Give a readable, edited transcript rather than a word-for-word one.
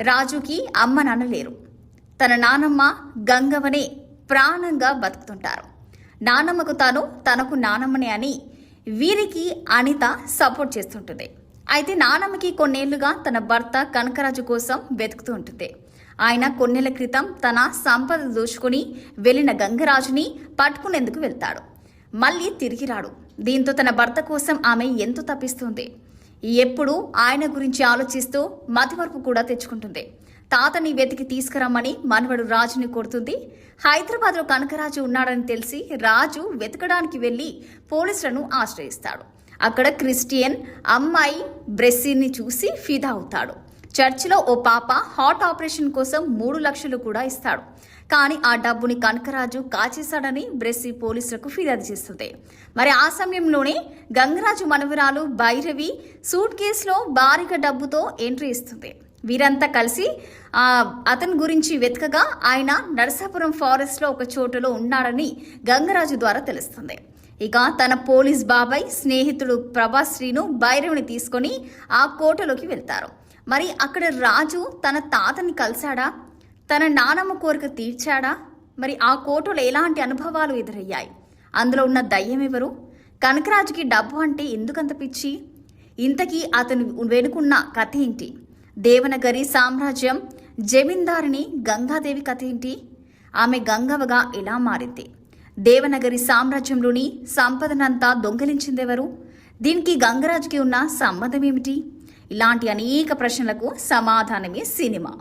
రాజుకి అమ్మ నాన్న లేరు. తన నానమ్మ గంగవనే ప్రాణంగా బతుకుతుంటారు. నానమ్మకు తనకు నానమ్మనే అని వీరికి అనిత సపోర్ట్ చేస్తుంటుంది. అయితే నానమ్మకి కొన్నేళ్లుగా తన భర్త కనకరాజు కోసం వెతుకుతూ ఉంటుంది. ఆయన కొన్నేళ్ల క్రితం తన సంపద దోచుకుని వెళ్లిన గంగరాజుని పట్టుకునేందుకు వెళ్తాడు. మళ్ళీ తిరిగి రాడు. దీంతో తన భర్త కోసం ఆమె ఎంతో తప్పిస్తుంది. ఎప్పుడు ఆయన గురించి ఆలోచిస్తూ మతిమరుపు కూడా తెచ్చుకుంటుంది. తాతని వెతికి తీసుకురమ్మని మనవడు రాజుని కొడుతుంది. హైదరాబాద్లో కనకరాజు ఉన్నాడని తెలిసి రాజు వెతకడానికి వెళ్లి పోలీసులను ఆశ్రయిస్తాడు. అక్కడ క్రిస్టియన్ అమ్మాయి బ్రెస్సీని చూసి ఫిదా అవుతాడు. చర్చిలో ఓ పాప హార్ట్ ఆపరేషన్ కోసం 3 లక్షలు కూడా ఇస్తాడు. కానీ ఆ డబ్బుని కనకరాజు కాచేశాడని బ్రెస్సీ పోలీసులకు ఫిర్యాదు చేస్తుంది. మరి ఆ సమయంలోనే గంగరాజు మనవరాలు భైరవి సూట్ కేసులో భారీగా డబ్బుతో ఎంట్రీ ఇస్తుంది. వీరంతా కలిసి అతని గురించి వెతకగా ఆయన నరసాపురం ఫారెస్ట్లో ఒక చోటులో ఉన్నాడని గంగరాజు ద్వారా తెలుస్తుంది. ఇక తన పోలీస్ బాబాయ్ స్నేహితుడు ప్రభాశ్రీను భైరవిని తీసుకొని ఆ కోటలోకి వెళ్తారు. మరి అక్కడ రాజు తన తాతని కలిశాడా? తన నానమ్మ కోరిక తీర్చాడా? మరి ఆ కోటలో ఎలాంటి అనుభవాలు ఎదురయ్యాయి? అందులో ఉన్న దయ్యం ఎవరు? కనకరాజుకి డబ్బు అంటే ఎందుకంత పిచ్చి? ఇంతకీ అతను వెనుకున్న కథ ఏంటి? దేవనగరి సామ్రాజ్యం జమీందారిని గంగాదేవి కథ ఏంటి? ఆమె గంగవగా ఎలా మారింది? దేవనగరి సామ్రాజ్యంలోని సంపదనంతా దొంగిలించిందెవరు? దీనికి గంగరాజుకి ఉన్న సంబంధం ఏమిటి? ఇలాంటి అనేక ప్రశ్నలకు సమాధానమే సినిమా.